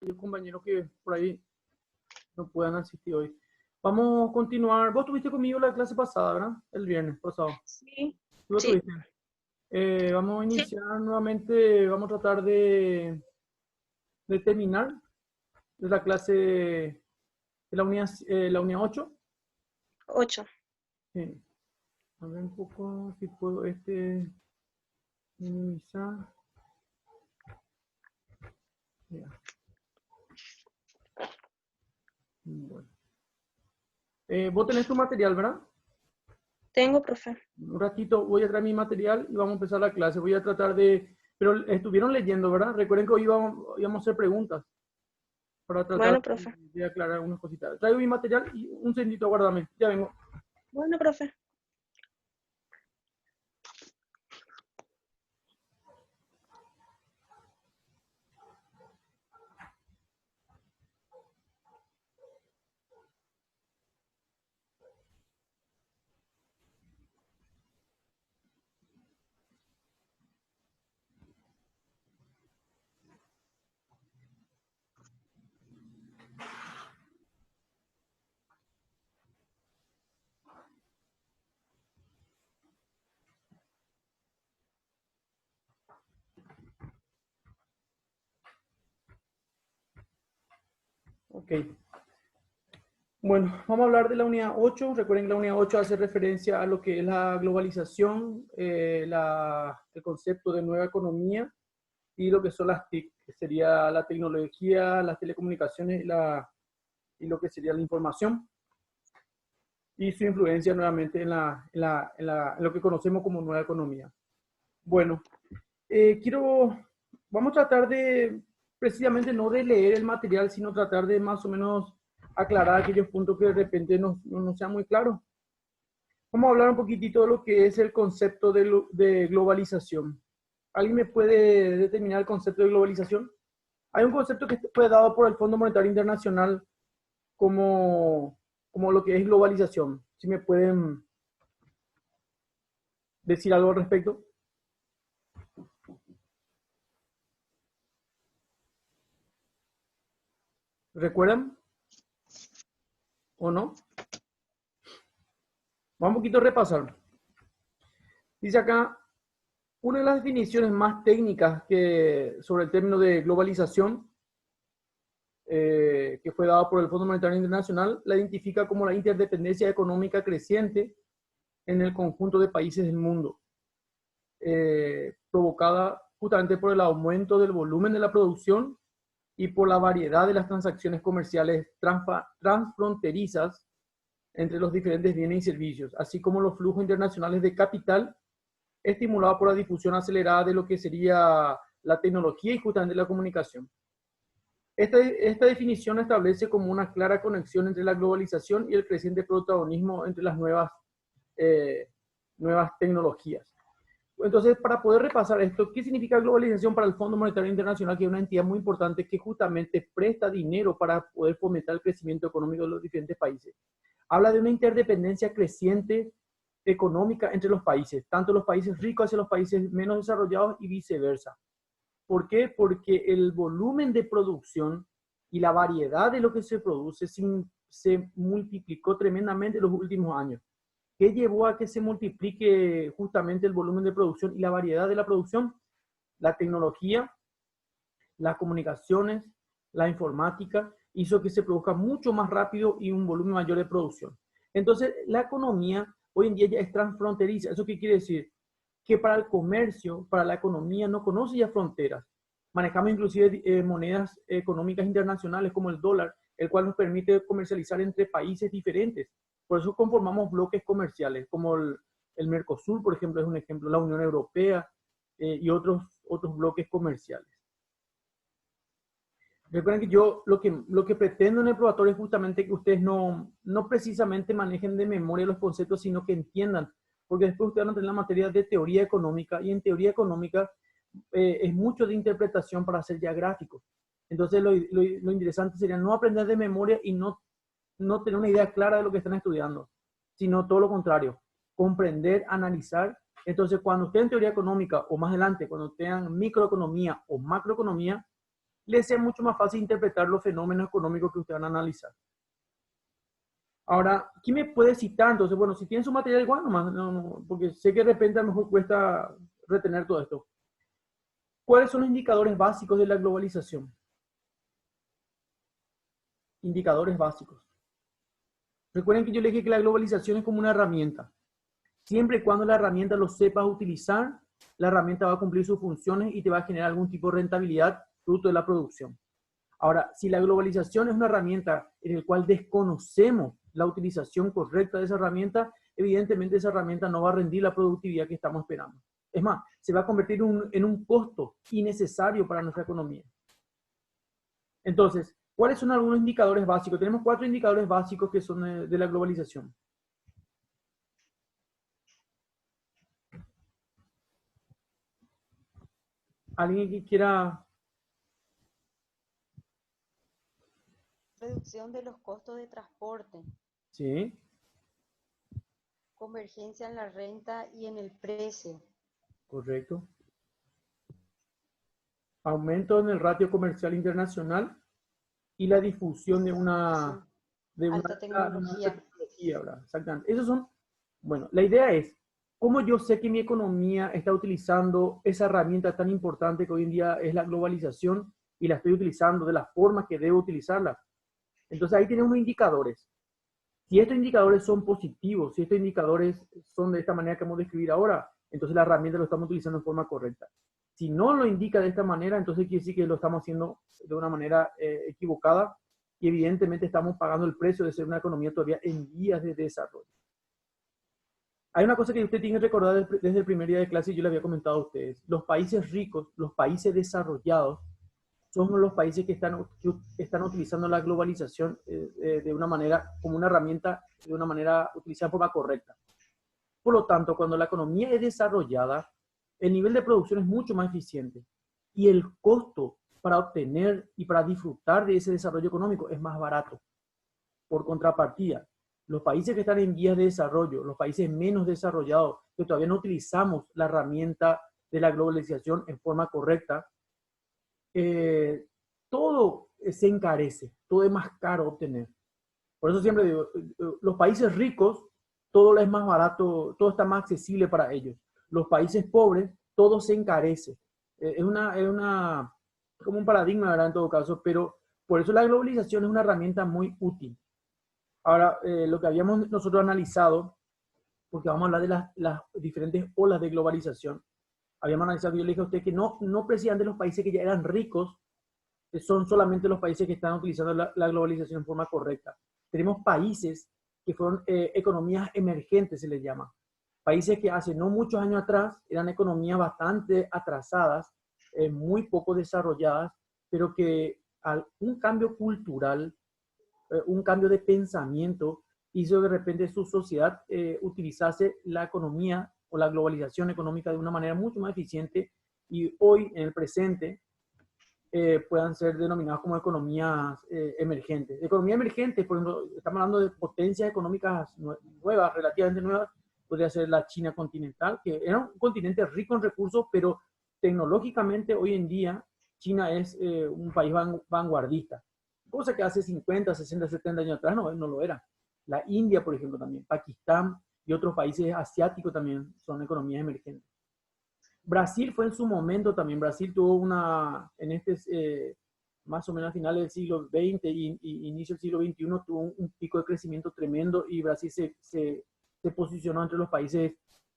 y compañeros que por ahí no puedan asistir hoy. Vamos a continuar. Vos tuviste conmigo la clase pasada, ¿verdad? El viernes pasado. Sí, ¿Tú lo sí, tuviste? Vamos a sí, iniciar nuevamente. Vamos a tratar de terminar de la clase de la unidad 8. 8. Sí. A ver un poco si puedo minimizar. Ya. Bueno. Vos tenés tu material, ¿verdad? Tengo, profe. Un ratito voy a traer mi material y vamos a empezar la clase. Voy a tratar de... Pero estuvieron leyendo, ¿verdad? Recuerden que hoy íbamos a hacer preguntas para tratar Bueno, profe. de aclarar algunas cositas. Traigo mi material y un segundito, aguárdame. Ya vengo. Bueno, profe. Ok. Bueno, vamos a hablar de la unidad 8. Recuerden que la unidad 8 hace referencia a lo que es la globalización, el concepto de nueva economía y lo que son las TIC, que sería la tecnología, las telecomunicaciones y lo que sería la información y su influencia nuevamente en lo que conocemos como nueva economía. Bueno, vamos a tratar de, precisamente no de leer el material, sino tratar de más o menos aclarar aquellos puntos que de repente no sean muy claros. Vamos a hablar un poquitito de lo que es el concepto de globalización. ¿Alguien me puede determinar el concepto de globalización? Hay un concepto que fue dado por el Fondo Monetario Internacional como lo que es globalización. Si me pueden decir algo al respecto. ¿Recuerdan o no? Vamos un poquito a repasar. Dice acá, una de las definiciones más técnicas sobre el término de globalización, que fue dado por el Fondo Monetario Internacional, la identifica como la interdependencia económica creciente en el conjunto de países del mundo, provocada justamente por el aumento del volumen de la producción y por la variedad de las transacciones comerciales transfronterizas entre los diferentes bienes y servicios, así como los flujos internacionales de capital, estimulado por la difusión acelerada de lo que sería la tecnología y justamente la comunicación. Esta definición establece como una clara conexión entre la globalización y el creciente protagonismo entre las nuevas tecnologías. Entonces, para poder repasar esto, ¿qué significa globalización para el Fondo Monetario Internacional, que es una entidad muy importante que justamente presta dinero para poder fomentar el crecimiento económico de los diferentes países? Habla de una interdependencia creciente económica entre los países, tanto los países ricos hacia los países menos desarrollados y viceversa. ¿Por qué? Porque el volumen de producción y la variedad de lo que se produce se multiplicó tremendamente en los últimos años. ¿Qué llevó a que se multiplique justamente el volumen de producción y la variedad de la producción? La tecnología, las comunicaciones, la informática, hizo que se produzca mucho más rápido y un volumen mayor de producción. Entonces, la economía hoy en día ya es transfronteriza. ¿Eso qué quiere decir? Que para el comercio, para la economía, no conoce ya fronteras. Manejamos inclusive monedas económicas internacionales como el dólar, el cual nos permite comercializar entre países diferentes. Por eso conformamos bloques comerciales, como el Mercosur, por ejemplo, es un ejemplo, la Unión Europea y otros bloques comerciales. Recuerden que yo lo que pretendo en el probatorio es justamente que ustedes no precisamente manejen de memoria los conceptos, sino que entiendan, porque después ustedes van a tener la materia de teoría económica, y en teoría económica es mucho de interpretación para hacer ya gráficos. Entonces lo interesante sería no aprender de memoria y no tener una idea clara de lo que están estudiando, sino todo lo contrario, comprender, analizar. Entonces, cuando estén en teoría económica o más adelante, cuando tengan microeconomía o macroeconomía, les sea mucho más fácil interpretar los fenómenos económicos que ustedes van a analizar. Ahora, ¿quién me puede citar? Entonces, bueno, si tienen su material igual nomás, porque sé que de repente a lo mejor cuesta retener todo esto. ¿Cuáles son los indicadores básicos de la globalización? Indicadores básicos. Recuerden que yo les dije que la globalización es como una herramienta. Siempre y cuando la herramienta lo sepas utilizar, la herramienta va a cumplir sus funciones y te va a generar algún tipo de rentabilidad fruto de la producción. Ahora, si la globalización es una herramienta en la cual desconocemos la utilización correcta de esa herramienta, evidentemente esa herramienta no va a rendir la productividad que estamos esperando. Es más, se va a convertir en un costo innecesario para nuestra economía. Entonces, ¿cuáles son algunos indicadores básicos? Tenemos 4 indicadores básicos que son de la globalización. ¿Alguien que quiera? Reducción de los costos de transporte, Sí, convergencia en la renta y en el precio, correcto. Aumento en el ratio comercial internacional y la difusión de una alta tecnología. tecnología, ¿verdad? Exactamente. Esos son, bueno, la idea es, ¿cómo yo sé que mi economía está utilizando esa herramienta tan importante que hoy en día es la globalización y la estoy utilizando de la forma que debo utilizarla? Entonces ahí tenemos indicadores. Si estos indicadores son positivos, si estos indicadores son de esta manera que vamos a describir ahora, entonces la herramienta lo estamos utilizando en forma correcta. Si no lo indica de esta manera, entonces quiere decir que lo estamos haciendo de una manera equivocada y evidentemente estamos pagando el precio de ser una economía todavía en vías de desarrollo. Hay una cosa que usted tiene que recordar desde el primer día de clase y yo le había comentado a ustedes. Los países ricos, los países desarrollados, son los países que están utilizando la globalización de una manera, como una herramienta, de una manera utilizada de forma correcta. Por lo tanto, cuando la economía es desarrollada, el nivel de producción es mucho más eficiente y el costo para obtener y para disfrutar de ese desarrollo económico es más barato. Por contrapartida, los países que están en vías de desarrollo, los países menos desarrollados, que todavía no utilizamos la herramienta de la globalización en forma correcta, todo se encarece, todo es más caro obtener. Por eso siempre digo, los países ricos, todo es más barato, todo está más accesible para ellos. Los países pobres, todo se encarece. Es como un paradigma, ¿verdad? En todo caso, pero por eso la globalización es una herramienta muy útil. Ahora, lo que habíamos nosotros analizado, porque vamos a hablar de las diferentes olas de globalización, habíamos analizado, yo le dije a usted que no precisamente los países que ya eran ricos son solamente los países que están utilizando la globalización en forma correcta. Tenemos países que fueron economías emergentes, se les llama. Países que hace no muchos años atrás eran economías bastante atrasadas, muy poco desarrolladas, pero que un cambio cultural, un cambio de pensamiento, hizo que de repente su sociedad utilizase la economía o la globalización económica de una manera mucho más eficiente y hoy, en el presente, puedan ser denominadas como economías emergentes. Economía emergente, por ejemplo, estamos hablando de potencias económicas nuevas, relativamente nuevas, podría ser la China continental, que era un continente rico en recursos, pero tecnológicamente hoy en día China es un país vanguardista, cosa que hace 50, 60, 70 años atrás no lo era. La India, por ejemplo, también, Pakistán y otros países asiáticos también son economías emergentes. Brasil fue en su momento también. Brasil tuvo más o menos a finales del siglo XX y inicio del siglo XXI, tuvo un pico de crecimiento tremendo y Brasil se posicionó entre los países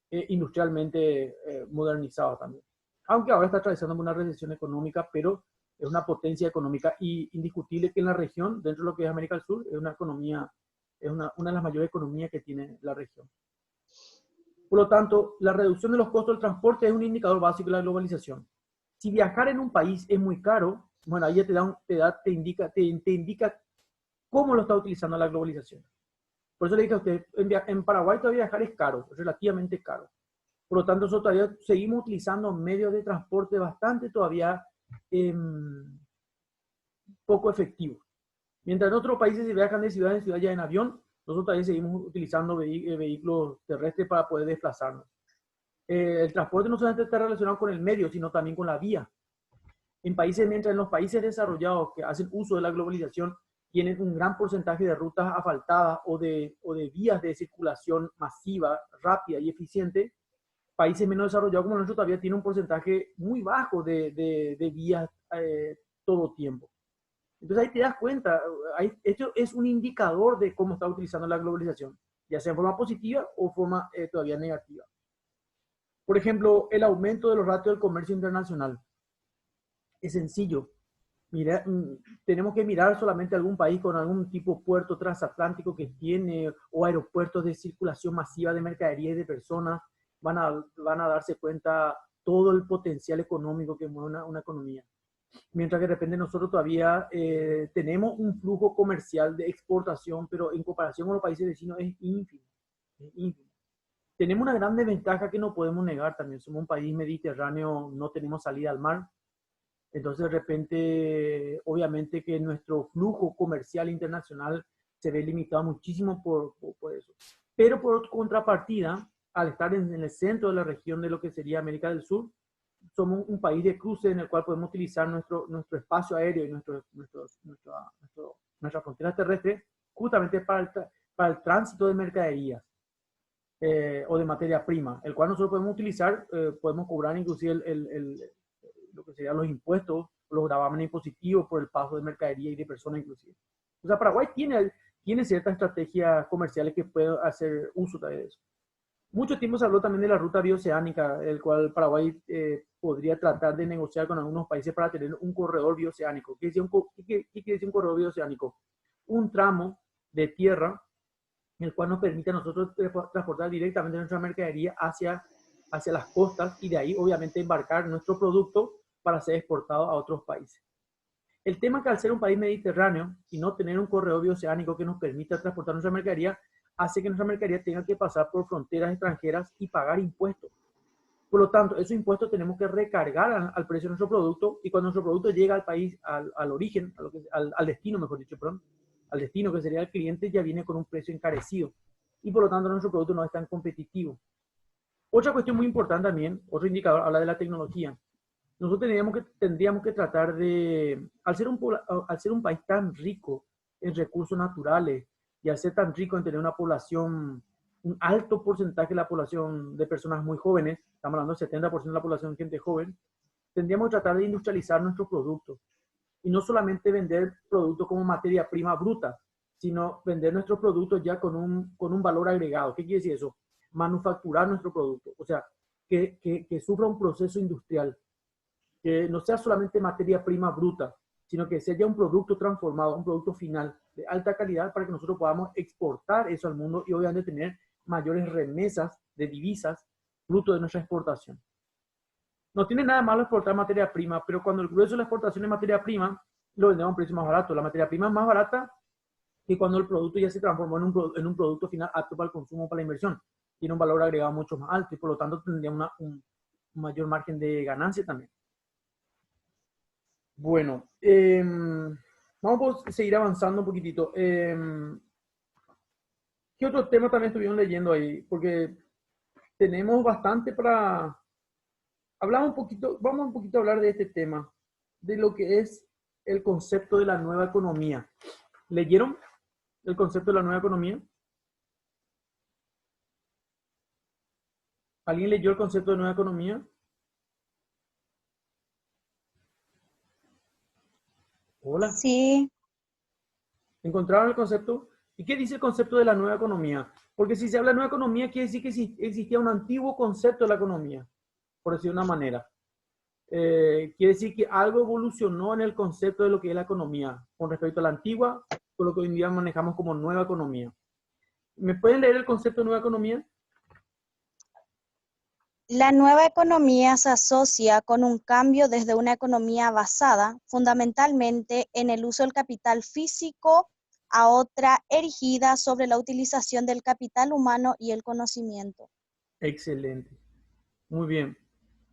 industrialmente modernizados también. Aunque ahora está atravesando una recesión económica, pero es una potencia económica y indiscutible que en la región, dentro de lo que es América del Sur, es una economía, es una de las mayores economías que tiene la región. Por lo tanto, la reducción de los costos del transporte es un indicador básico de la globalización. Si viajar en un país es muy caro, bueno, ahí ya te indica cómo lo está utilizando la globalización. Por eso le dije a usted, en Paraguay todavía viajar es caro, es relativamente caro. Por lo tanto, nosotros todavía seguimos utilizando medios de transporte bastante todavía poco efectivos. Mientras en otros países se viajan de ciudad en ciudad ya en avión, nosotros también seguimos utilizando vehículos terrestres para poder desplazarnos. El transporte no solamente está relacionado con el medio, sino también con la vía. Mientras en los países desarrollados que hacen uso de la globalización tienen un gran porcentaje de rutas asfaltadas o de vías de circulación masiva, rápida y eficiente, países menos desarrollados como nosotros todavía tienen un porcentaje muy bajo de vías todo tiempo. Entonces ahí te das cuenta, esto es un indicador de cómo está utilizando la globalización, ya sea en forma positiva o forma todavía negativa. Por ejemplo, el aumento de los ratios del comercio internacional. Es sencillo. Mira, tenemos que mirar solamente algún país con algún tipo de puerto transatlántico que tiene o aeropuertos de circulación masiva de mercadería y de personas. Van a darse cuenta todo el potencial económico que mueve una economía. Mientras que de repente nosotros todavía tenemos un flujo comercial de exportación, pero en comparación con los países vecinos es ínfimo. Es ínfimo. Tenemos una gran desventaja que no podemos negar también. Somos un país mediterráneo, no tenemos salida al mar. Entonces, de repente, obviamente que nuestro flujo comercial internacional se ve limitado muchísimo por eso. Pero por contrapartida, al estar en el centro de la región de lo que sería América del Sur, somos un país de cruce en el cual podemos utilizar nuestro espacio aéreo y nuestra frontera terrestre justamente para el tránsito de mercaderías o de materia prima, el cual nosotros podemos utilizar, podemos cobrar inclusive lo que serían los impuestos, los gravámenes impositivos por el paso de mercadería y de personas inclusive. O sea, Paraguay tiene ciertas estrategias comerciales que pueden hacer uso de eso. Mucho tiempo se habló también de la ruta bioceánica, el cual Paraguay podría tratar de negociar con algunos países para tener un corredor bioceánico. ¿Qué quiere decir un corredor bioceánico? Un tramo de tierra en el cual nos permite a nosotros transportar directamente nuestra mercadería hacia las costas y de ahí obviamente embarcar nuestro producto para ser exportado a otros países. El tema es que al ser un país mediterráneo y no tener un corredor bioceánico que nos permita transportar nuestra mercadería, hace que nuestra mercadería tenga que pasar por fronteras extranjeras y pagar impuestos. Por lo tanto, esos impuestos tenemos que recargar al precio de nuestro producto y cuando nuestro producto llega al país, al origen, al destino, mejor dicho, perdón, al destino que sería el cliente, ya viene con un precio encarecido y por lo tanto nuestro producto no es tan competitivo. Otra cuestión muy importante también, otro indicador, habla de la tecnología. Nosotros tendríamos que tratar de, al ser un país tan rico en recursos naturales y al ser tan rico en tener una población, un alto porcentaje de la población de personas muy jóvenes, estamos hablando del 70% de la población de gente joven, tendríamos que tratar de industrializar nuestros productos y no solamente vender productos como materia prima bruta, sino vender nuestros productos ya con un valor agregado. ¿Qué quiere decir eso? Manufacturar nuestro producto, o sea, que sufra un proceso industrial, que no sea solamente materia prima bruta, sino que sea ya un producto transformado, un producto final de alta calidad para que nosotros podamos exportar eso al mundo y obviamente tener mayores remesas de divisas fruto de nuestra exportación. No tiene nada malo exportar materia prima, pero cuando el grueso de la exportación es materia prima, lo vendemos a un precio más barato. La materia prima es más barata que cuando el producto ya se transformó en un producto final apto para el consumo, para la inversión. Tiene un valor agregado mucho más alto y por lo tanto tendría un mayor margen de ganancia también. Bueno, vamos a seguir avanzando un poquitito. ¿Qué otro tema también estuvieron leyendo ahí? Porque tenemos bastante para... vamos un poquito a hablar de este tema, de lo que es el concepto de la nueva economía. ¿Leyeron el concepto de la nueva economía? ¿Alguien leyó el concepto de nueva economía? Hola. Sí, ¿Encontraron el concepto? ¿Y qué dice el concepto de la nueva economía? Porque si se habla de nueva economía, quiere decir que existía un antiguo concepto de la economía, por decir de una manera. Quiere decir que algo evolucionó en el concepto de lo que es la economía con respecto a la antigua, con lo que hoy en día manejamos como nueva economía. ¿Me pueden leer el concepto de nueva economía? la nueva economía se asocia con un cambio desde una economía basada fundamentalmente en el uso del capital físico a otra erigida sobre la utilización del capital humano y el conocimiento. Excelente. Muy bien.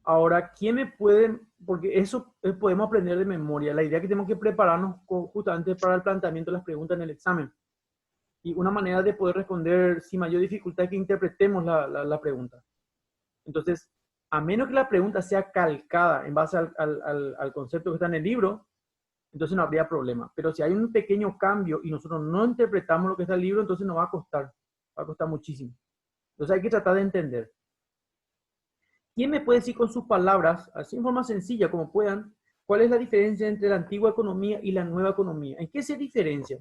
Ahora, ¿quién me puede, porque eso podemos aprender de memoria, la idea que tenemos que prepararnos justamente para el planteamiento de las preguntas en el examen. Y una manera de poder responder sin mayor dificultad es que interpretemos la pregunta. Entonces, A menos que la pregunta sea calcada en base al concepto que está en el libro, entonces no habría problema. Pero si hay un pequeño cambio y nosotros no interpretamos lo que está en el libro, entonces nos va a costar muchísimo. Entonces hay que tratar de entender. ¿Quién me puede decir con sus palabras, así en forma sencilla como puedan, cuál es la diferencia entre la antigua economía y la nueva economía? ¿En qué se diferencian?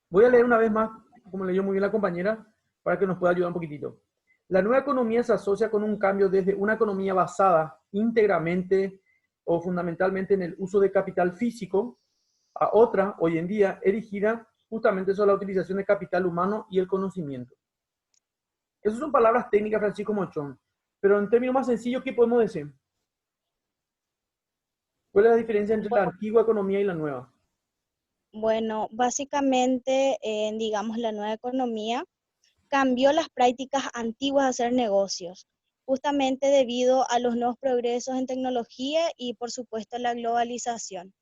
Voy a leer una vez más, como leyó muy bien la compañera, para que nos pueda ayudar un poquitito. La nueva economía se asocia con un cambio desde una economía basada íntegramente o fundamentalmente en el uso de capital físico a otra, hoy en día, erigida justamente sobre la utilización de capital humano y el conocimiento. Esas son palabras técnicas, Francisco Mochón, pero en términos más sencillos, ¿qué podemos decir? ¿Cuál es la diferencia entre la antigua economía y la nueva? Bueno, básicamente, digamos, la nueva economía cambió las prácticas antiguas de hacer negocios, justamente debido a los nuevos progresos en tecnología y, por supuesto, la globalización.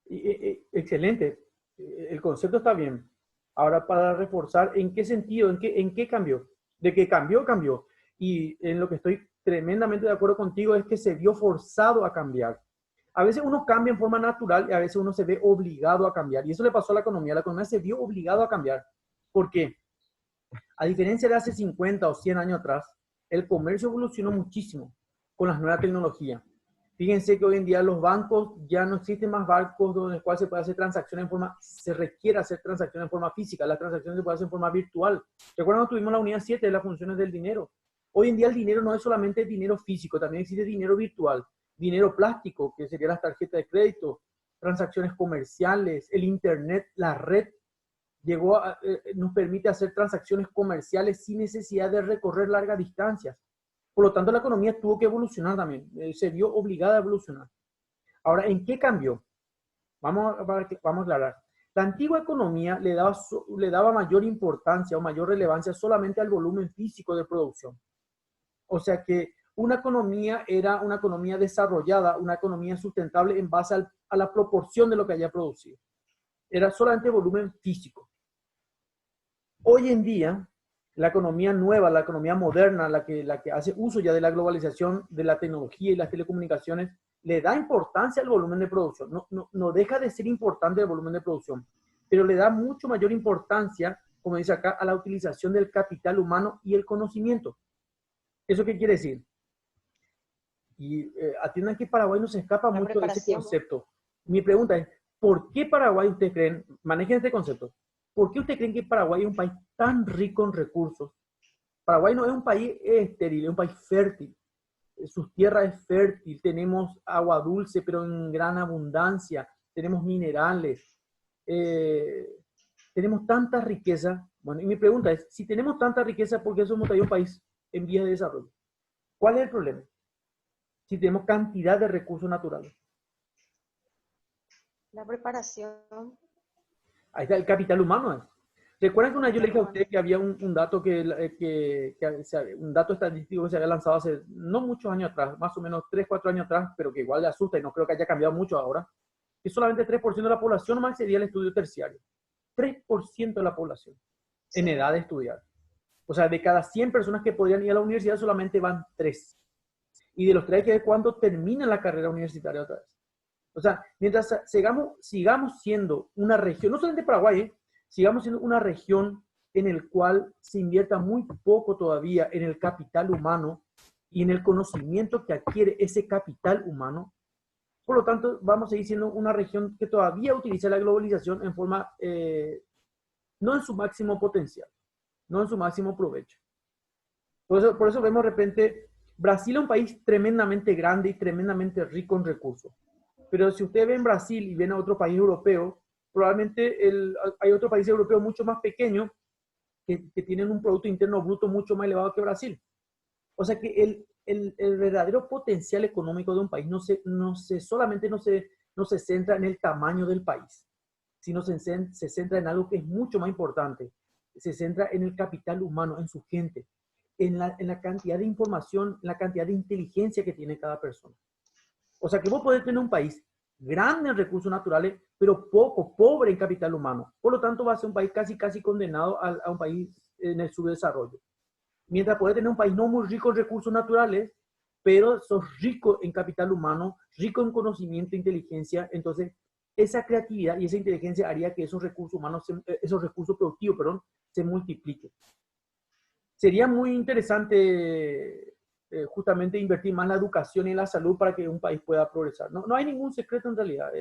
Excelente, el concepto está bien. Ahora, para reforzar, ¿en qué sentido? ¿En qué cambió? De que cambió, cambió. Y en lo que estoy tremendamente de acuerdo contigo es que se vio forzado a cambiar. A veces uno cambia en forma natural y a veces uno se ve obligado a cambiar. Y eso le pasó a la economía. La economía se vio obligado a cambiar. ¿Por qué? A diferencia de hace 50 o 100 años atrás, el comercio evolucionó muchísimo con las nuevas tecnologías. Fíjense que hoy en día los bancos, ya no existen más bancos donde el cual se puede hacer transacciones en forma, se requiere hacer transacciones en forma física, las transacciones se pueden hacer en forma virtual. ¿Recuerdan cuando tuvimos la unidad 7 de las funciones del dinero? Hoy en día el dinero no es solamente dinero físico, también existe dinero virtual, dinero plástico, que serían las tarjetas de crédito, transacciones comerciales, el internet, la red, nos permite hacer transacciones comerciales sin necesidad de recorrer largas distancias. Por lo tanto, la economía tuvo que evolucionar también, se vio obligada a evolucionar. Ahora, ¿en qué cambió? Vamos a aclarar. La antigua economía le daba mayor importancia o mayor relevancia solamente al volumen físico de producción. O sea que una economía era una economía desarrollada, una economía sustentable en base a la proporción de lo que haya producido. Era solamente volumen físico. Hoy en día, la economía nueva, la economía moderna, la que hace uso ya de la globalización, de la tecnología y las telecomunicaciones, le da importancia al volumen de producción. No deja de ser importante el volumen de producción, pero le da mucho mayor importancia, como dice acá, a la utilización del capital humano y el conocimiento. ¿Eso qué quiere decir? Y atiendan que Paraguay no se escapa mucho de ese concepto. Mi pregunta es, ¿por qué Paraguay ustedes creen, manejen este concepto, ¿por qué ustedes creen que Paraguay es un país tan rico en recursos? Paraguay no es un país estéril, es un país fértil. Sus tierras es fértil, tenemos agua dulce, pero en gran abundancia, tenemos minerales, tenemos tanta riqueza. Bueno, y mi pregunta es, si tenemos tanta riqueza, ¿por qué somos todavía un país en vías de desarrollo? ¿Cuál es el problema? Si tenemos cantidad de recursos naturales. La preparación. Ahí está el capital humano. ¿Recuerdan que una yo le dije a usted que había un dato un dato estadístico que se había lanzado hace no muchos años atrás, más o menos 3, 4 años atrás, pero que igual le asusta y no creo que haya cambiado mucho ahora, que solamente 3% de la población más accedía al estudio terciario. 3% de la población en edad de estudiar. O sea, de cada 100 personas que podrían ir a la universidad, solamente van 3. Y de los 3 hay que ver cuándo termina la carrera universitaria otra vez. O sea, mientras sigamos siendo una región, no solamente Paraguay, sigamos siendo una región en el cual se invierta muy poco todavía en el capital humano y en el conocimiento que adquiere ese capital humano. Por lo tanto, vamos a seguir siendo una región que todavía utiliza la globalización en forma, no en su máximo potencial, no en su máximo provecho. Por eso vemos de repente, Brasil es un país tremendamente grande y tremendamente rico en recursos. Pero si usted ve en Brasil y ven a otro país europeo, probablemente hay otro país europeo mucho más pequeño que tienen un Producto Interno Bruto mucho más elevado que Brasil. O sea que el verdadero potencial económico de un país solamente no se centra en el tamaño del país, sino se centra en algo que es mucho más importante. Se centra en el capital humano, en su gente, en la cantidad de información, la cantidad de inteligencia que tiene cada persona. O sea que vos podés tener un país grande en recursos naturales, pero poco, pobre en capital humano. Por lo tanto, va a ser un país casi condenado a un país en el subdesarrollo. Mientras puede tener un país no muy rico en recursos naturales, pero sos rico en capital humano, rico en conocimiento e inteligencia, entonces esa creatividad y esa inteligencia haría que esos recursos humanos, esos recursos productivos, perdón, se multipliquen. Sería muy interesante justamente invertir más en la educación y en la salud para que un país pueda progresar. No hay ningún secreto en realidad.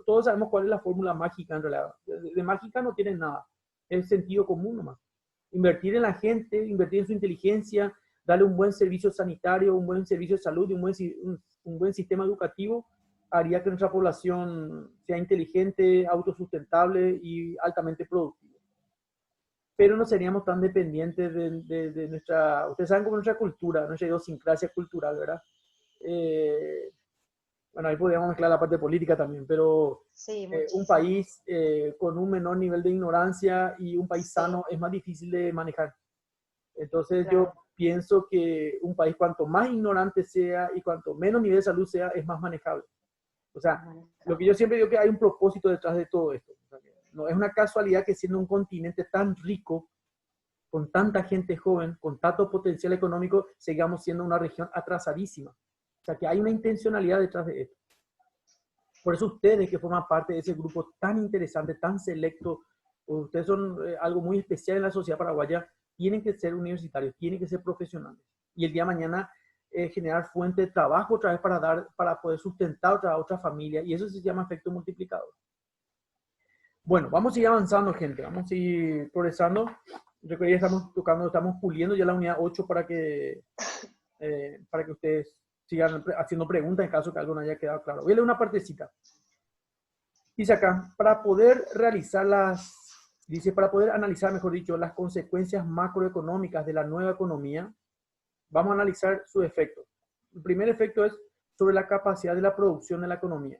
Todos sabemos cuál es la fórmula mágica en realidad. De mágica no tienen nada. Es sentido común nomás. Invertir en la gente, invertir en su inteligencia, darle un buen servicio sanitario, un buen servicio de salud y un buen sistema educativo haría que nuestra población sea inteligente, autosustentable y altamente productiva. Pero no seríamos tan dependientes de nuestra, ustedes saben cómo nuestra cultura, nuestra idiosincrasia cultural, ¿verdad? Bueno, ahí podríamos mezclar la parte política también, pero Sí, un muchísimo. país con un menor nivel de ignorancia y un país Sí, sano es más difícil de manejar. Entonces yo claro. pienso que un país cuanto más ignorante sea y cuanto menos nivel de salud sea, es más manejable. O Más sea, lo que manejable. yo siempre digo que hay un propósito detrás de todo esto. O sea, no es una casualidad que siendo un continente tan rico, con tanta gente joven, con tanto potencial económico, sigamos siendo una región atrasadísima. O sea, que hay una intencionalidad detrás de esto. Por eso ustedes que forman parte de ese grupo tan interesante, tan selecto, ustedes son algo muy especial en la sociedad paraguaya, tienen que ser universitarios, tienen que ser profesionales. Y el día de mañana generar fuente de trabajo otra vez para poder sustentar otra familia. Y eso se llama efecto multiplicador. Bueno, vamos a ir avanzando, gente. Vamos a ir progresando. Recuerden, ya estamos tocando, estamos puliendo ya la unidad 8 para que ustedes sigan haciendo preguntas en caso que algo no haya quedado claro. Voy a leer una partecita. Dice acá, para poder analizar, mejor dicho, las consecuencias macroeconómicas de la nueva economía, vamos a analizar sus efectos. El primer efecto es sobre la capacidad de la producción de la economía,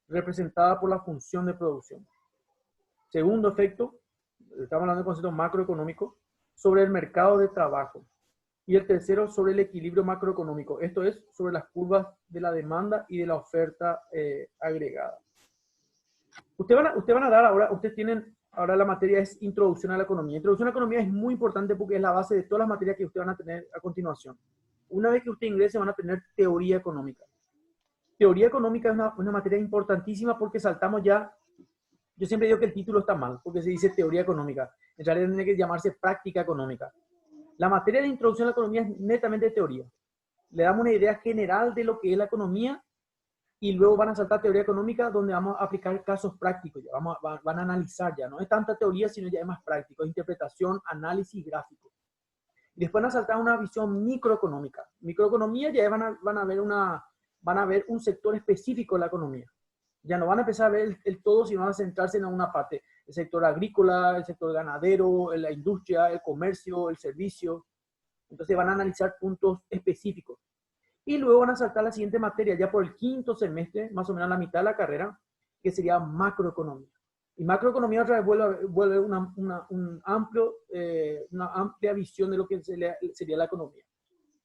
representada por la función de producción. Segundo efecto, estamos hablando de concepto macroeconómico, sobre el mercado de trabajo. Y el tercero, sobre el equilibrio macroeconómico. Esto es sobre las curvas de la demanda y de la oferta agregada. Ustedes van a dar ahora, ustedes tienen, ahora la materia es Introducción a la Economía. Introducción a la Economía es muy importante porque es la base de todas las materias que ustedes van a tener a continuación. Una vez que ustedes ingresen van a tener Teoría Económica. Teoría Económica es una materia importantísima porque saltamos ya, yo siempre digo que el título está mal, porque se dice Teoría Económica. En realidad tiene que llamarse Práctica Económica. La materia de Introducción a la Economía es netamente teoría. Le damos una idea general de lo que es la economía y luego van a saltar teoría económica donde vamos a aplicar casos prácticos, ya van a analizar ya, no es tanta teoría sino ya es más práctico, interpretación, análisis, gráfico. Y después van a saltar una visión microeconómica. Microeconomía ya van a ver un sector específico de la economía. Ya no van a empezar a ver el todo, sino van a centrarse en una parte. El sector agrícola, el sector ganadero, la industria, el comercio, el servicio. Entonces van a analizar puntos específicos. Y luego van a saltar la siguiente materia, ya por el quinto semestre, más o menos a la mitad de la carrera, que sería macroeconomía. Y macroeconomía otra vez vuelve una amplia visión de lo que sería la economía.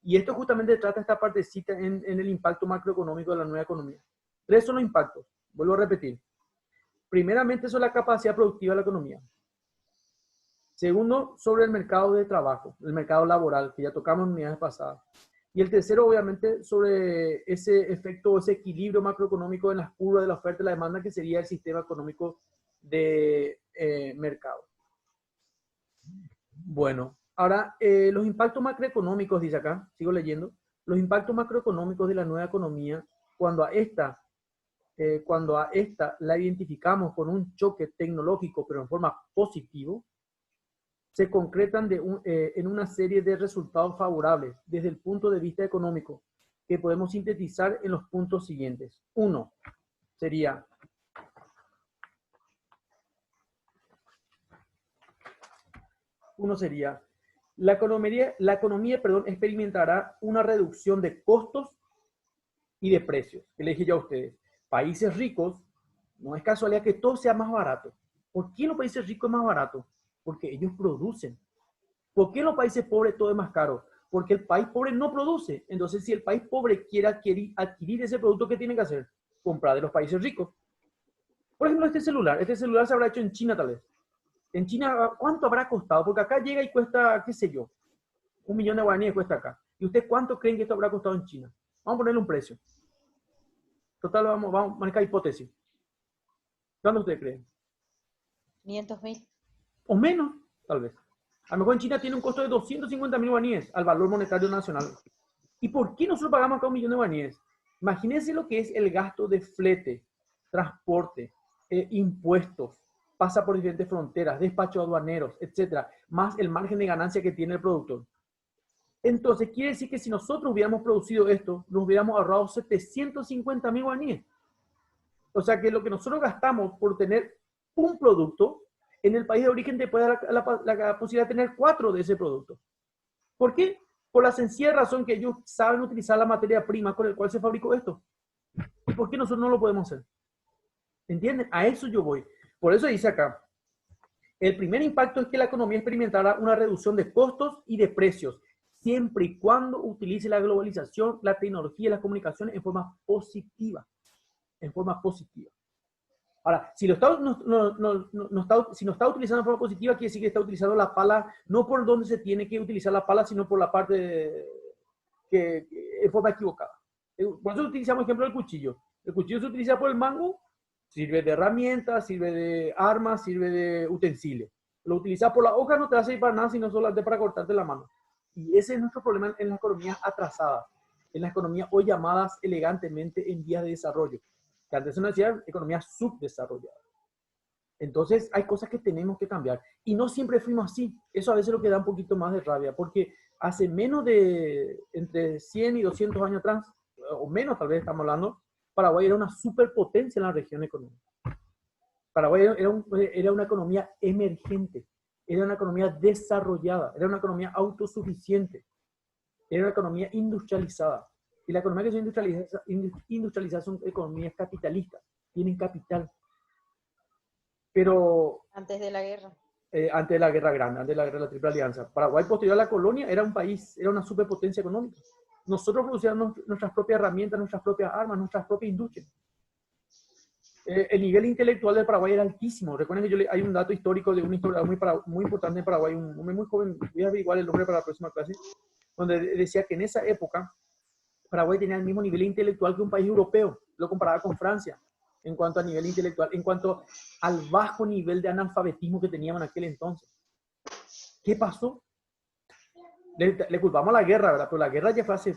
Y esto justamente trata esta partecita en el impacto macroeconómico de la nueva economía. Tres son los impactos, vuelvo a repetir. Primeramente, sobre la capacidad productiva de la economía. Segundo, sobre el mercado de trabajo, el mercado laboral, que ya tocamos en unidades pasadas. Y el tercero, obviamente, sobre ese efecto, ese equilibrio macroeconómico en las curvas de la oferta y la demanda, que sería el sistema económico de mercado. Bueno, ahora, los impactos macroeconómicos, dice acá, sigo leyendo, los impactos macroeconómicos de la nueva economía, cuando a esta la identificamos con un choque tecnológico, pero en forma positiva, se concretan en una serie de resultados favorables desde el punto de vista económico que podemos sintetizar en los puntos siguientes. Uno sería la economía experimentará una reducción de costos y de precios. Que le dije yo a ustedes, países ricos, no es casualidad que todo sea más barato. ¿Por qué en los países ricos es más barato? Porque ellos producen. ¿Por qué en los países pobres todo es más caro? Porque el país pobre no produce. Entonces, si el país pobre quiere adquirir ese producto, ¿qué tiene que hacer? comprar de los países ricos. Por ejemplo, este celular se habrá hecho en China tal vez. En China, ¿cuánto habrá costado? Porque acá llega y cuesta, qué sé yo, 1 millón de guaraníes cuesta acá. ¿Y usted cuánto creen que esto habrá costado en China? Vamos a ponerle un precio. Total, vamos a marcar hipótesis. ¿Cuánto usted cree? 500.000. O menos, tal vez. A lo mejor en China tiene un costo de 250.000 guaraníes al valor monetario nacional. ¿Y por qué nosotros pagamos acá 1 millón de guaraníes? Imagínense lo que es el gasto de flete, transporte, impuestos, pasa por diferentes fronteras, despachos aduaneros, etcétera, más el margen de ganancia que tiene el productor. Entonces, quiere decir que si nosotros hubiéramos producido esto, nos hubiéramos ahorrado 750.000 guaraníes. O sea que lo que nosotros gastamos por tener un producto, en el país de origen te puede dar la posibilidad de tener 4 de ese producto. ¿Por qué? Por la sencilla razón que ellos saben utilizar la materia prima con la cual se fabricó esto. ¿Y por qué nosotros no lo podemos hacer? ¿Entienden? A eso yo voy. Por eso dice acá, el primer impacto es que la economía experimentará una reducción de costos y de precios, siempre y cuando utilice la globalización, la tecnología y las comunicaciones en forma positiva. En forma positiva. Ahora, si no está utilizando de forma positiva, quiere decir que está utilizando la pala no por donde se tiene que utilizar la pala, sino por la parte que en forma equivocada. Por eso utilizamos el ejemplo del cuchillo. El cuchillo se utiliza por el mango, sirve de herramienta, sirve de arma, sirve de utensilio. Lo utilizas por la hoja, no te va a servir para nada, sino solamente para cortarte la mano. Y ese es nuestro problema en las economías atrasadas, en las economías hoy llamadas elegantemente en vías de desarrollo, que antes se nos decía economías subdesarrolladas. Entonces hay cosas que tenemos que cambiar. Y no siempre fuimos así. Eso a veces es lo que da un poquito más de rabia, porque hace menos de entre 100 y 200 años atrás, o menos tal vez estamos hablando, Paraguay era una superpotencia en la región económica. Paraguay era una economía emergente, era una economía desarrollada, era una economía autosuficiente, era una economía industrializada. Y la economía que se industrializa son economías capitalistas, tienen capital. Pero Antes de la guerra. antes de la Guerra Grande, antes de la Guerra de la Triple Alianza, Paraguay posterior a la colonia era un país, era una superpotencia económica. Nosotros producíamos nuestras propias herramientas, nuestras propias armas, nuestras propias industrias. El nivel intelectual del Paraguay era altísimo. Recuerden que hay un dato histórico de un historiador muy importante en Paraguay, un hombre muy joven, voy a averiguar el nombre para la próxima clase, donde decía que en esa época Paraguay tenía el mismo nivel intelectual que un país europeo, lo comparaba con Francia en cuanto a nivel intelectual, en cuanto al bajo nivel de analfabetismo que teníamos en aquel entonces. ¿Qué pasó? Le culpamos a la guerra, ¿verdad? Pero la guerra ya fue hace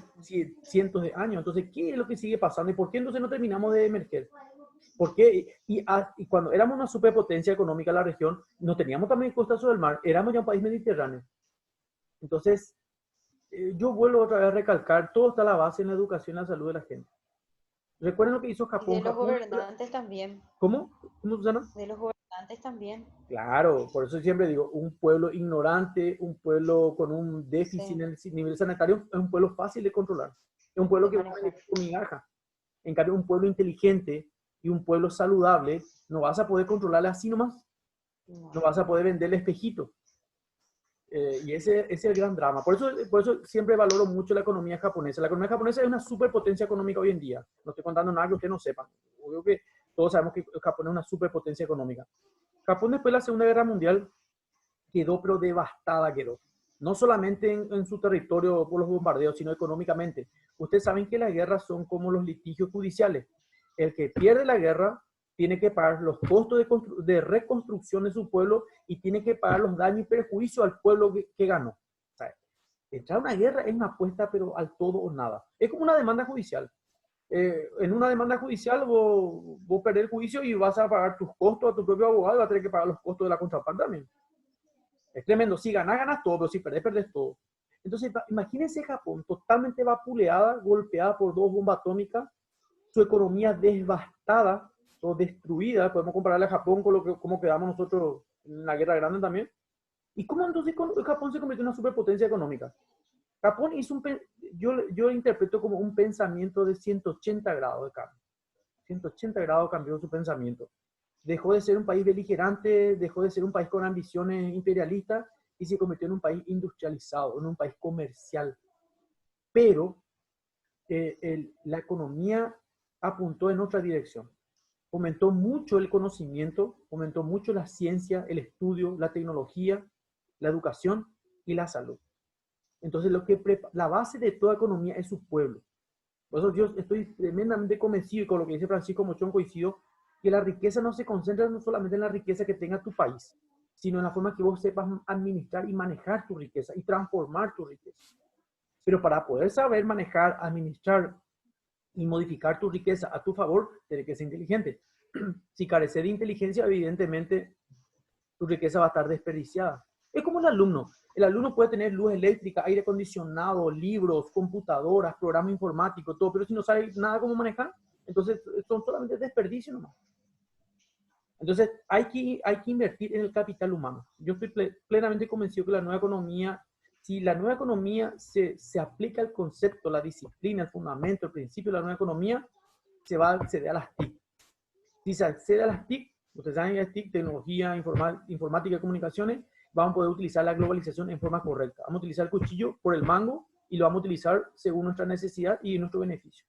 cientos de años. Entonces, ¿qué es lo que sigue pasando? ¿Y por qué entonces no terminamos de emerger? ¿Por qué? Y cuando éramos una superpotencia económica en la región, no teníamos también costas sobre el mar, éramos ya un país mediterráneo. Entonces, yo vuelvo otra vez a recalcar, todo está a la base en la educación y la salud de la gente. Recuerden lo que hizo Japón. Y de los gobernantes también. ¿Cómo? ¿Cómo, Susana? De los gobernantes también. Claro, por eso siempre digo, un pueblo ignorante, un pueblo con un déficit en el nivel sanitario, es un pueblo fácil de controlar. Es un pueblo que va a venir con migaja. En cambio, un pueblo inteligente y un pueblo saludable, no vas a poder controlarle así nomás. No vas a poder venderle espejito. Y ese es el gran drama. Por eso siempre valoro mucho la economía japonesa. La economía japonesa es una superpotencia económica hoy en día. No estoy contando nada que ustedes no sepan. Obvio que todos sabemos que Japón es una superpotencia económica. Japón después de la Segunda Guerra Mundial quedó pero devastada, quedó. No solamente en su territorio por los bombardeos, sino económicamente. Ustedes saben que las guerras son como los litigios judiciales. El que pierde la guerra tiene que pagar los costos de reconstrucción de su pueblo y tiene que pagar los daños y perjuicios al pueblo que ganó. O sea, entrar a una guerra es una apuesta, pero al todo o nada. Es como una demanda judicial. En una demanda judicial vos perdés el juicio y vas a pagar tus costos a tu propio abogado y vas a tener que pagar los costos de la contraparte también. Es tremendo. Si ganás, ganas todo, pero si perdés, perdés todo. Entonces, imagínense Japón totalmente vapuleada, golpeada por 2 bombas atómicas, su economía devastada o destruida. Podemos compararle a Japón con cómo quedamos nosotros en la Guerra Grande también. ¿Y cómo entonces Japón se convirtió en una superpotencia económica? Japón hizo yo interpreto como un pensamiento de 180 grados de cambio. 180 grados cambió su pensamiento. Dejó de ser un país beligerante, dejó de ser un país con ambiciones imperialistas y se convirtió en un país industrializado, en un país comercial. Pero la economía apuntó en otra dirección. Fomentó mucho el conocimiento, fomentó mucho la ciencia, el estudio, la tecnología, la educación y la salud. Entonces, la base de toda economía es su pueblo. Por eso yo estoy tremendamente convencido, y con lo que dice Francisco Mochón coincido, que la riqueza no se concentra no solamente en la riqueza que tenga tu país, sino en la forma que vos sepas administrar y manejar tu riqueza y transformar tu riqueza. Pero para poder saber manejar, administrar y modificar tu riqueza a tu favor, tienes que ser inteligente. Si careces de inteligencia, evidentemente tu riqueza va a estar desperdiciada. Es como el alumno. El alumno puede tener luz eléctrica, aire acondicionado, libros, computadoras, programa informático, todo, pero si no sabe nada cómo manejar, entonces son solamente desperdicio nomás. Entonces hay que invertir en el capital humano. Yo estoy plenamente convencido que la nueva economía, si la nueva economía se aplica el concepto, la disciplina, el fundamento, el principio de la nueva economía, se va a acceder a las TIC. Si se accede a las TIC, ustedes saben que las TIC, tecnología, informática y comunicaciones, vamos a poder utilizar la globalización en forma correcta. Vamos a utilizar el cuchillo por el mango y lo vamos a utilizar según nuestra necesidad y nuestro beneficio.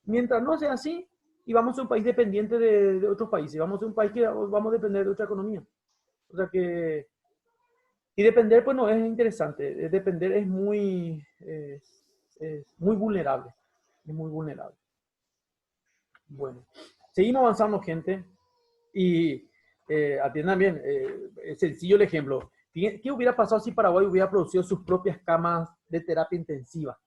Mientras no sea así, y vamos a ser un país dependiente de otros países, vamos a ser un país que vamos a depender de otra economía. O sea que, y depender pues no es interesante, depender es muy vulnerable, es muy vulnerable. Bueno, seguimos avanzando, gente, y atiendan bien, es sencillo el ejemplo. ¿Qué hubiera pasado si Paraguay hubiera producido sus propias camas de terapia intensiva,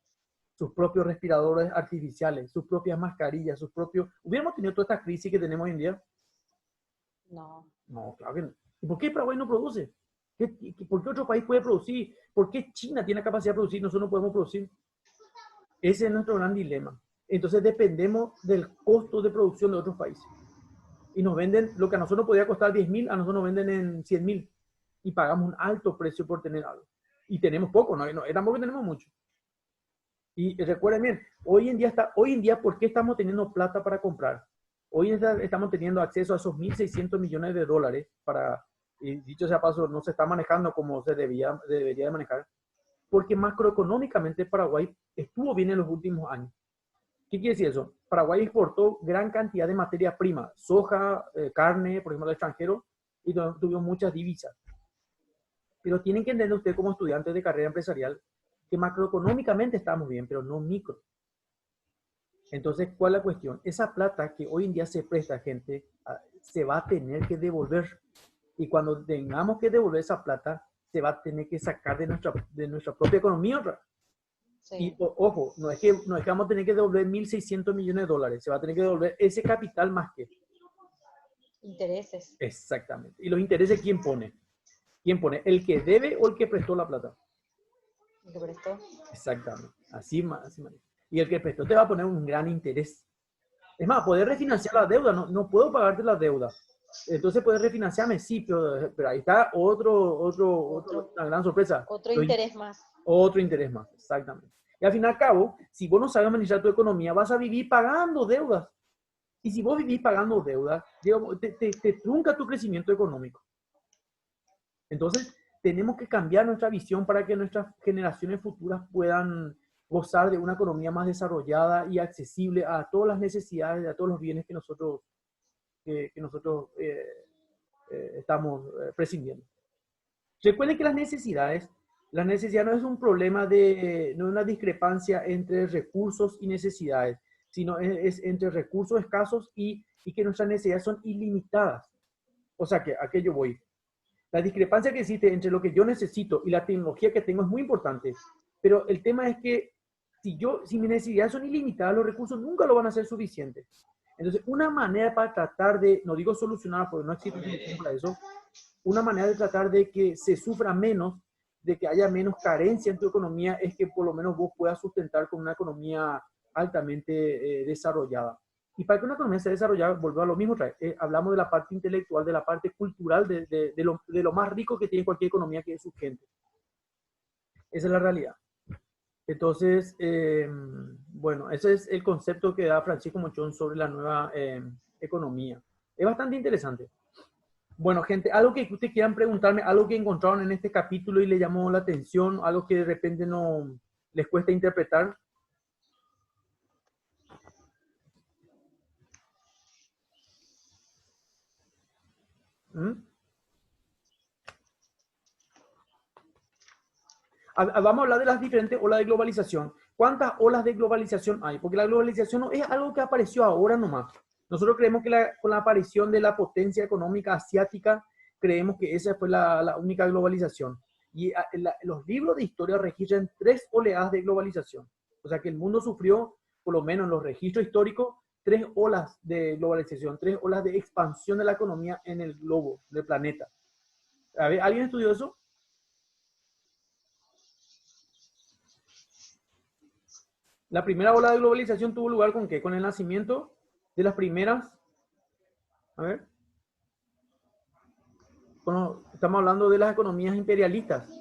sus propios respiradores artificiales, sus propias mascarillas, sus propios... ¿Hubiéramos tenido toda esta crisis que tenemos hoy en día? No. No, claro que no. ¿Y por qué Paraguay no produce? ¿Por qué otro país puede producir? ¿Por qué China tiene capacidad de producir y nosotros no podemos producir? Ese es nuestro gran dilema. Entonces dependemos del costo de producción de otros países. Y nos venden lo que a nosotros podía costar 10.000, a nosotros nos venden en 100.000. Y pagamos un alto precio por tener algo. Y tenemos poco, no tampoco tenemos mucho. Y recuerden bien, hoy en día, ¿por qué estamos teniendo plata para comprar? Hoy en día estamos teniendo acceso a esos 1.600 millones de dólares para, y dicho sea paso, no se está manejando como se debería de manejar, porque macroeconómicamente Paraguay estuvo bien en los últimos años. ¿Qué quiere decir eso? Paraguay exportó gran cantidad de materia prima, soja, carne, por ejemplo, al extranjero, y tuvimos muchas divisas. Pero tienen que entender ustedes como estudiantes de carrera empresarial que macroeconómicamente estamos bien, pero no micro. Entonces, ¿cuál es la cuestión? Esa plata que hoy en día se presta, gente, se va a tener que devolver. Y cuando tengamos que devolver esa plata, se va a tener que sacar de nuestra propia economía otra. Sí. Y ojo, no es que vamos a tener que devolver 1.600 millones de dólares, se va a tener que devolver ese capital más que intereses. Exactamente. ¿Y los intereses quién pone? ¿Quién pone? ¿El que debe o el que prestó la plata? El que prestó. Exactamente. Así más. Y el que prestó te va a poner un gran interés. Es más, poder refinanciar la deuda. No puedo pagarte la deuda. Entonces, ¿puedes refinanciarme? Sí, pero ahí está una gran sorpresa. Otro interés más. Otro interés más, exactamente. Y al fin y al cabo, si vos no sabes administrar tu economía, vas a vivir pagando deudas. Y si vos vivís pagando deudas, te trunca tu crecimiento económico. Entonces, tenemos que cambiar nuestra visión para que nuestras generaciones futuras puedan gozar de una economía más desarrollada y accesible a todas las necesidades, a todos los bienes que nosotros estamos prescindiendo. Recuerden que las necesidades no es un problema no es una discrepancia entre recursos y necesidades, sino es entre recursos escasos y que nuestras necesidades son ilimitadas. O sea que a qué yo voy. La discrepancia que existe entre lo que yo necesito y la tecnología que tengo es muy importante, pero el tema es que si mis necesidades son ilimitadas, los recursos nunca lo van a ser suficientes. Entonces, una manera para tratar de, no digo solucionar, porque no existe solución para eso, una manera de tratar de que se sufra menos, de que haya menos carencia en tu economía, es que por lo menos vos puedas sustentar con una economía altamente desarrollada. Y para que una economía sea desarrollada, volvemos a lo mismo, hablamos de la parte intelectual, de la parte cultural, de lo más rico que tiene cualquier economía, que es su gente. Esa es la realidad. Entonces, bueno, ese es el concepto que da Francisco Mochón sobre la nueva economía. Es bastante interesante. Bueno, gente, algo que ustedes quieran preguntarme, algo que encontraron en este capítulo y les llamó la atención, algo que de repente no les cuesta interpretar. ¿Mm? Vamos a hablar de las diferentes olas de globalización. ¿Cuántas olas de globalización hay? Porque la globalización no es algo que apareció ahora nomás. Nosotros creemos que con la aparición de la potencia económica asiática, creemos que esa fue la única globalización. Y los libros de historia registran 3 oleadas de globalización. O sea que el mundo sufrió, por lo menos en los registros históricos, 3 olas de globalización, 3 olas de expansión de la economía en el globo, del planeta. A ver, ¿alguien estudió eso? La primera ola de globalización tuvo lugar ¿con qué? Con el nacimiento de las primeras, a ver, estamos hablando de las economías imperialistas,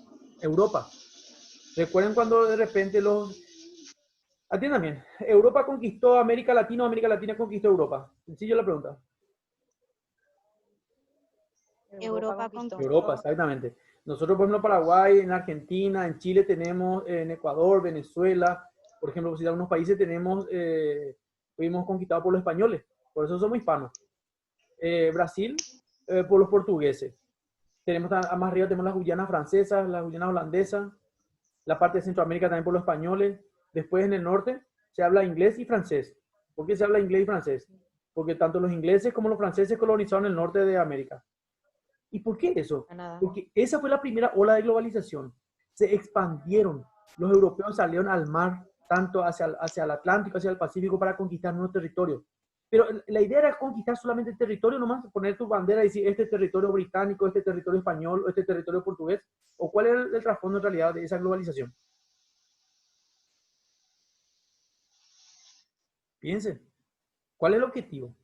Europa. Recuerden cuando de repente atiendan bien, Europa conquistó América Latina o América Latina conquistó Europa. Sencillo la pregunta. Europa conquistó. Europa, exactamente. Nosotros, por ejemplo, Paraguay, en Argentina, en Chile tenemos, en Ecuador, Venezuela, por ejemplo, si algunos países fuimos conquistados por los españoles, por eso somos hispanos. Brasil, por los portugueses. Tenemos más arriba tenemos las Guyanas francesas, las Guyanas holandesas, la parte de Centroamérica también por los españoles. Después en el norte se habla inglés y francés. ¿Por qué se habla inglés y francés? Porque tanto los ingleses como los franceses colonizaron el norte de América. ¿Y por qué eso? Porque esa fue la primera ola de globalización. Se expandieron. Los europeos salieron al mar, tanto hacia el Atlántico, hacia el Pacífico, para conquistar nuestro territorio. Pero la idea era conquistar solamente el territorio nomás, poner tu bandera y decir, este es territorio británico, este es territorio español, este es territorio portugués. ¿O cuál era el trasfondo en realidad de esa globalización? Piensen, ¿cuál es el objetivo?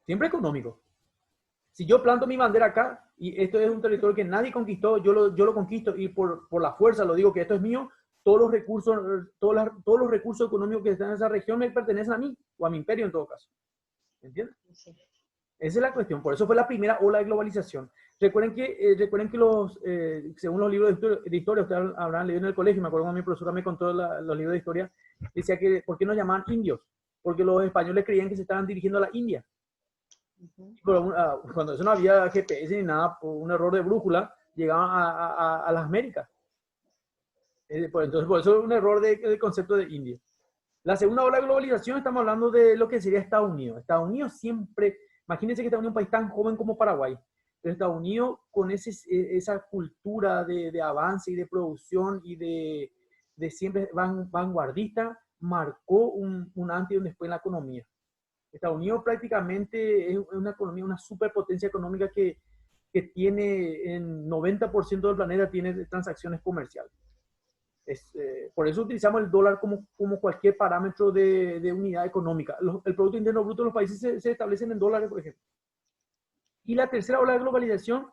Siempre económico. Si yo planto mi bandera acá y esto es un territorio que nadie conquistó, yo lo conquisto y por la fuerza lo digo que esto es mío, todos los recursos económicos que están en esa región me pertenecen a mí o a mi imperio en todo caso. ¿Entienden? Sí. Esa es la cuestión. Por eso fue la primera ola de globalización. Recuerden que según los libros de historia, ustedes habrán leído en el colegio, me acuerdo cuando mi profesora me contó los libros de historia, decía que ¿por qué nos llamaban indios? Porque los españoles creían que se estaban dirigiendo a la India. Pero cuando eso no había GPS ni nada, por un error de brújula, llegaban a las Américas. Entonces, por eso es un error del concepto de India. La segunda ola de globalización, estamos hablando de lo que sería Estados Unidos. Estados Unidos siempre, imagínense que Estados Unidos es un país tan joven como Paraguay, pero Estados Unidos con esa cultura de avance y de producción y de siempre vanguardista, marcó un antes y un después en la economía. Estados Unidos prácticamente es una economía, una superpotencia económica que tiene en 90% del planeta tiene transacciones comerciales. Por eso utilizamos el dólar como cualquier parámetro de unidad económica. El Producto Interno Bruto de los países se establecen en dólares, por ejemplo. Y la tercera ola de globalización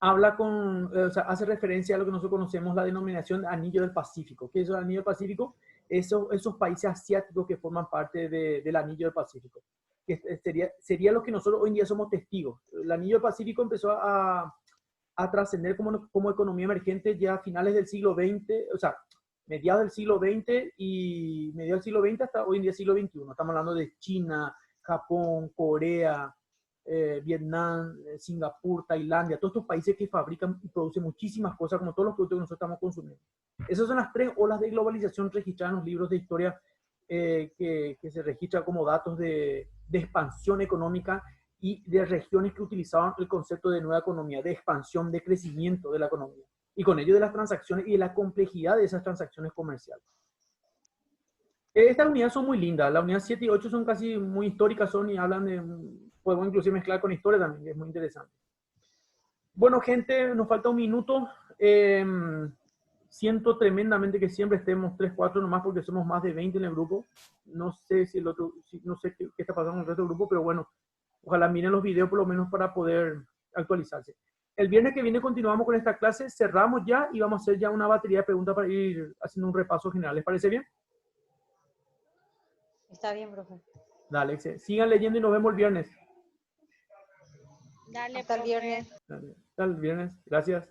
hace referencia a lo que nosotros conocemos la denominación Anillo del Pacífico. ¿Qué es el Anillo del Pacífico? Esos países asiáticos que forman parte del Anillo del Pacífico. Que sería lo que nosotros hoy en día somos testigos. El Anillo del Pacífico empezó a trascender como economía emergente ya a finales del siglo XX, o sea, mediados del siglo XX y mediados del siglo XX hasta hoy en día siglo XXI. Estamos hablando de China, Japón, Corea, Vietnam, Singapur, Tailandia, todos estos países que fabrican y producen muchísimas cosas como todos los productos que nosotros estamos consumiendo. Esas son las 3 olas de globalización registradas en los libros de historia que se registran como datos de expansión económica y de regiones que utilizaban el concepto de nueva economía, de expansión, de crecimiento de la economía. Y con ello de las transacciones y de la complejidad de esas transacciones comerciales. Estas unidades son muy lindas. Las unidades 7 y 8 son casi muy históricas, y hablan de... Podemos inclusive mezclar con historia también, que es muy interesante. Bueno, gente, nos falta un minuto. Siento tremendamente que siempre estemos 3, 4 nomás porque somos más de 20 en el grupo. No sé no sé qué está pasando en el resto del grupo, pero bueno, ojalá miren los videos por lo menos para poder actualizarse. El viernes que viene continuamos con esta clase, cerramos ya y vamos a hacer ya una batería de preguntas para ir haciendo un repaso general. ¿Les parece bien? Está bien, profe. Dale, sigan leyendo y nos vemos el viernes. Dale, hasta el viernes. Dale, hasta el viernes. Gracias.